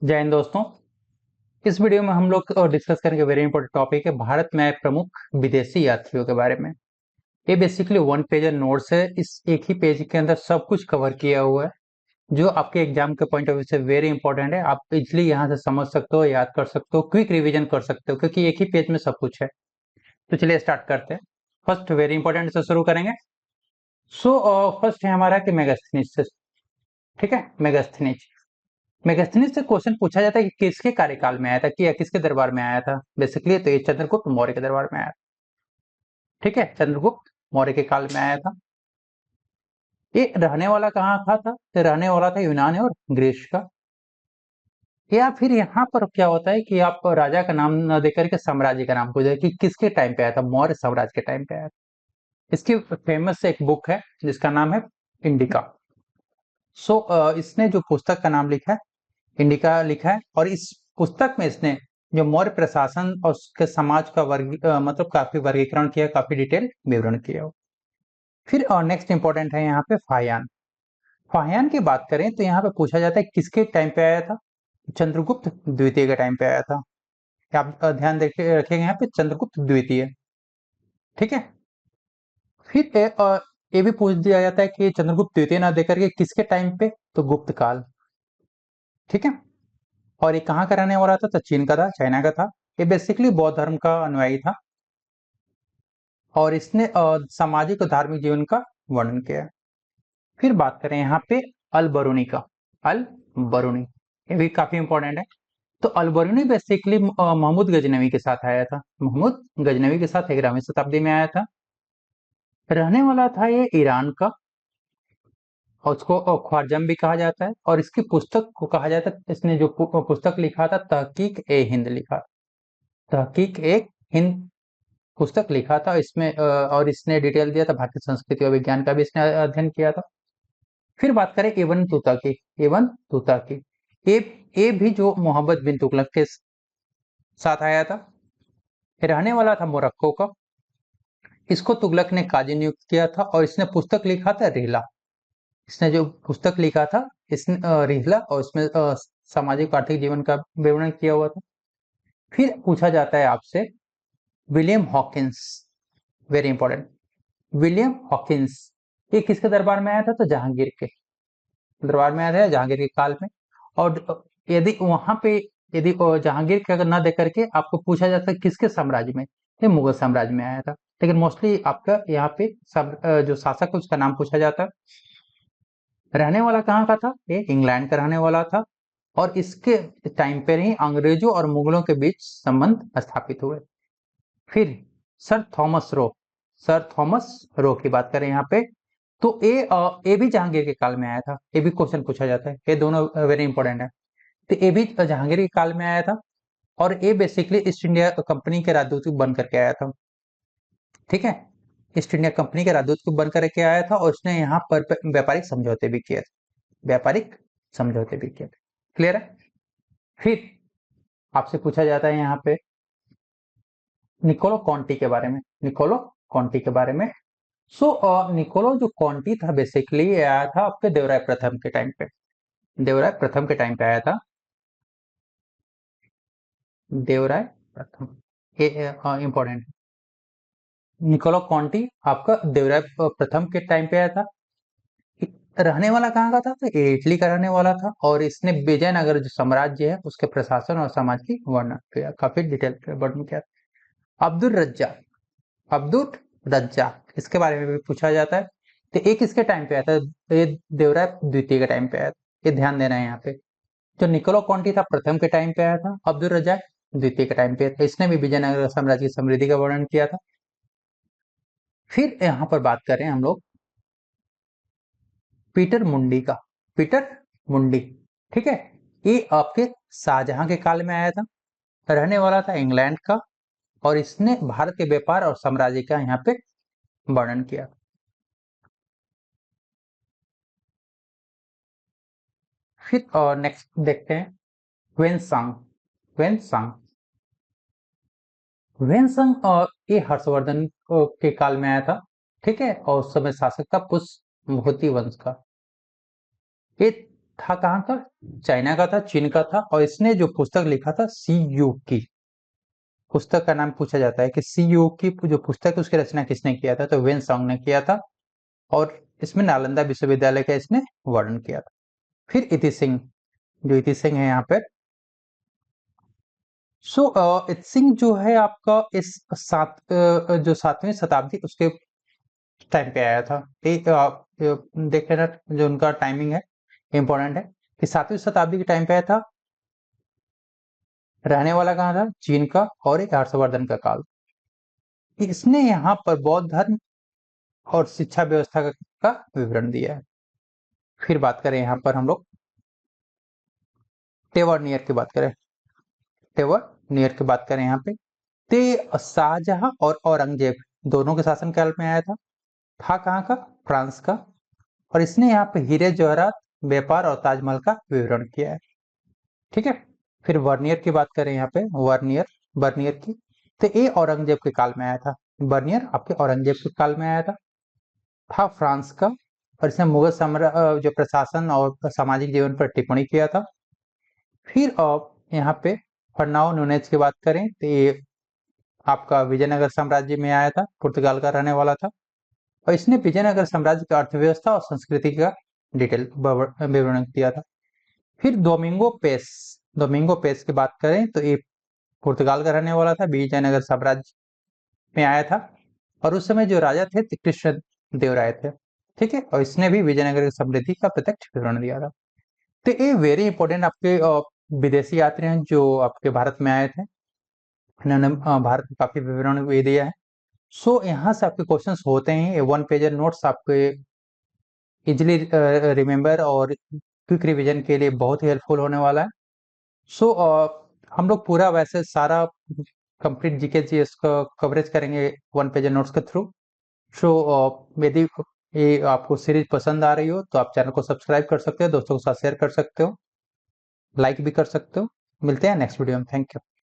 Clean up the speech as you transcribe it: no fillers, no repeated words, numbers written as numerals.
जय हिंद दोस्तों। इस वीडियो में हम लोग डिस्कस करेंगे वेरी इंपॉर्टेंट टॉपिक है भारत में आए प्रमुख विदेशी यात्रियों के बारे में। ये बेसिकली वन पेजर नोट्स है। इस एक ही पेज के अंदर सब कुछ कवर किया हुआ है जो आपके एग्जाम के पॉइंट ऑफ व्यू से वेरी इंपॉर्टेंट है। आप इजिली यहाँ से समझ सकते हो, याद कर सकते हो, क्विक रिवीजन कर सकते हो क्योंकि एक ही पेज में सब कुछ है। तो चलिए स्टार्ट करते हैं। फर्स्ट वेरी इंपॉर्टेंट से शुरू करेंगे। सो फर्स्ट है हमारा कि मेगास्थनीज से। ठीक है, मेगास्थनीज। मेगास्थनीज से क्वेश्चन पूछा जाता है कि किसके कार्यकाल में आया था कि या किसके दरबार में आया था। बेसिकली तो ये चंद्रगुप्त मौर्य के दरबार में आया था। ठीक है, चंद्रगुप्त मौर्य के काल में आया था। ये रहने वाला कहाँ था? तो रहने वाला था यूनान और ग्रीस का। या फिर यहाँ पर क्या होता है कि आप राजा का नाम न देकर के साम्राज्य का नाम पूछ जाए कि किसके टाइम पे आया था, मौर्य साम्राज्य के टाइम पे आया था। इसकी फेमस एक बुक है जिसका नाम है इंडिका। सो इसने जो पुस्तक का नाम लिखा है इंडिका लिखा है, और इस पुस्तक में इसने जो मौर्य प्रशासन और उसके समाज का मतलब काफी वर्गीकरण किया, काफी डिटेल विवरण किया। फिर नेक्स्ट इंपॉर्टेंट है यहाँ पे फाहियान। फाहियान की बात करें तो यहाँ पे पूछा जाता है किसके टाइम पे आया था। चंद्रगुप्त द्वितीय के टाइम पे आया था। आप ध्यान रखिएगा यहाँ पे चंद्रगुप्त द्वितीय। ठीक है। फिर ये भी पूछ दिया जाता है कि चंद्रगुप्त द्वितीय ना देकर के किसके टाइम पे, तो गुप्त काल। ठीक है। और ये कहाँ का रहने वाला था? तो चीन का था, चाइना का था। ये बेसिकली बौद्ध धर्म का अनुयायी था और इसने सामाजिक और धार्मिक जीवन का वर्णन किया है। फिर बात करें यहाँ पे अल बरूनी का। अल बरूनी ये भी काफी इंपॉर्टेंट है। तो अल बरूनी बेसिकली महमूद गजनवी के साथ आया था। महमूद गजनवी के साथ 11वीं शताब्दी में आया था। रहने वाला था ये ईरान का और उसको ख्वारजम भी कहा जाता है। और इसकी पुस्तक को कहा जाता है, इसने जो पुस्तक लिखा था तहकीक ए हिंद लिखा। तहकीक एक हिंद पुस्तक लिखा था इसमें और इसने डिटेल दिया था भारतीय संस्कृति और विज्ञान का भी इसने अध्ययन किया था। फिर बात करें इब्न तूता की। इब्न तूता की ये ये भी जो मोहम्मद बिन तुगलक के साथ आया था। रहने वाला था मोरक्को का। इसको तुगलक ने काजी नियुक्त किया था और इसने पुस्तक लिखा था रिहला। इसने जो पुस्तक लिखा था इसने रिहला, और इसमें सामाजिक आर्थिक जीवन का विवरण किया हुआ था। फिर पूछा जाता है आपसे William Hawkins. Very important. William Hawkins ये किसके दरबार में आया था? तो जहांगीर के दरबार में आया था, जहांगीर के काल में। और यदि वहां पे यदि जहांगीर के अगर ना देकर के आपको पूछा जाता है किसके साम्राज्य में, ये मुगल साम्राज्य में आया था। लेकिन मोस्टली आपका यहाँ पे जो शासक है उसका नाम पूछा जाता है। रहने वाला कहाँ का था? ये इंग्लैंड का रहने वाला था। और इसके टाइम पे ही अंग्रेजों और मुगलों के बीच संबंध स्थापित हुए। फिर sir Thomas Roe. Sir Thomas Roe की बात करें यहाँ पे तो ये भी जहांगीर के काल में आया था। ये भी क्वेश्चन पूछा जाता है, ये दोनों वेरी इंपॉर्टेंट है। तो ये भी जहांगीर के काल में आया था और ये बेसिकली ईस्ट इंडिया कंपनी के राजदूत बन करके आया था। ठीक है, ईस्ट इंडिया कंपनी के राजदूत बन करके आया था और उसने यहाँ पर व्यापारिक समझौते भी किए थे। व्यापारिक समझौते भी किए थे। क्लियर है। फिर आपसे पूछा जाता है यहाँ पे निकोलो कॉन्टी के बारे में। निकोलो कॉन्टी के बारे में। सो निकोलो जो कॉन्टी था बेसिकली आया था आपके देवराय प्रथम के टाइम पे। देवराय प्रथम के टाइम पे आया था। देवराय प्रथम ये इंपॉर्टेंट। निकोलो कॉन्टी आपका देवराय प्रथम के टाइम पे आया था। रहने वाला कहाँ का था? तो ये इटली का रहने वाला था और इसने विजयनगर जो साम्राज्य है उसके प्रशासन और समाज की वर्णन किया, काफी डिटेल वर्णन किया। अब्दुल रज्जाक। अब्दुल रज्जाक इसके बारे में भी पूछा जाता है। तो एक किसके टाइम पे आया था? तो ये देवराय द्वितीय के टाइम पे आया था। ये ध्यान देना है यहाँ पे। जो निकोलो कॉन्टी था प्रथम के टाइम पे आया था, अब्दुल रज्जाक द्वितीय के टाइम पे था। इसने भी विजयनगर साम्राज्य की समृद्धि का वर्णन किया था। फिर यहाँ पर बात करें हम लोग पीटर मुंडी का। पीटर मुंडी। ठीक है, ये आपके शाहजहां के काल में आया था। रहने वाला था इंग्लैंड का और इसने भारत के व्यापार और साम्राज्य का यहाँ पे वर्णन किया। फिर और नेक्स्ट देखते हैं वेनसांग। वेनसांग। वेनसांग और ये हर्षवर्धन के काल में आया था। ठीक है, और उस समय शासक था पुष्पभूति वंश का। ये था कहाँ का? चाइना का था, चीन का था। और इसने जो पुस्तक लिखा था, सी यू की पुस्तक का नाम पूछा जाता है कि सी यू की जो पुस्तक है उसकी रचना किसने किया था? तो वेन सॉन्ग ने किया था। और इसमें नालंदा विश्वविद्यालय का इसने वर्णन किया था। फिर इति सिंह, जो इति सिंह है यहाँ पे। सो इति सिंह जो है आपका इस जो 7वीं शताब्दी उसके टाइम पे आया था। देख लेना, जो उनका टाइमिंग है इंपॉर्टेंट है कि 7वीं शताब्दी के टाइम पे आया था। रहने वाला कहाँ था? चीन का। और एक हर्षवर्धन का काल। इसने यहाँ पर बौद्ध धर्म और शिक्षा व्यवस्था का विवरण दिया है। फिर बात करें यहाँ पर हम लोग टेवरनियर की बात करें। टेवरनियर की बात करें यहाँ पे, ते शाहजहां और औरंगजेब दोनों के शासनकाल में आया था कहाँ का? फ्रांस का। और इसने यहाँ पे हीरे जवाहरात, व्यापार और ताजमहल का विवरण किया है। ठीक है। फिर वर्नियर की बात करें यहाँ पे, वर्नियर की, तो ये औरंगजेब के काल में आया था। वर्नियर आपके औरंगजेब के काल में आया था फ्रांस का। और इसने मुगल साम्राज्य जो प्रशासन और सामाजिक जीवन पर टिप्पणी किया था। फिर यहाँ पे फर्नाओ नुनेज की बात करें तो ये आपका विजयनगर साम्राज्य में आया था, पुर्तगाल का रहने वाला था। और इसने विजयनगर साम्राज्य की अर्थव्यवस्था और संस्कृति का डिटेल विवरण दिया था। फिर डोमिंगो पेस की बात करें तो ये पुर्तगाल का रहने वाला था, विजयनगर साम्राज्य में आया था। और उस समय जो राजा थे कृष्ण देव राय थे। ठीक है। और इसने भी विजयनगर की समृद्धि का प्रत्यक्ष विवरण दिया था। तो ये वेरी इंपॉर्टेंट आपके विदेशी यात्री हैं जो आपके भारत में आए थे। इन्होंने भारत में काफी विवरण भी दिया है। सो यहाँ से आपके क्वेश्चंस होते हैं, 1 पेजर नोट्स आपके इजिली रिमेम्बर और क्विक रिवीजन के लिए बहुत ही हेल्पफुल होने वाला है। सो हम लोग पूरा वैसे सारा कंप्लीट जीके जीएस का कवरेज करेंगे 1 पेजर नोट्स के थ्रू। सो यदि ये आपको सीरीज पसंद आ रही हो तो आप चैनल को सब्सक्राइब कर सकते हो, दोस्तों के साथ शेयर कर सकते हो, लाइक भी कर सकते हो। मिलते हैं नेक्स्ट वीडियो में। Thank you.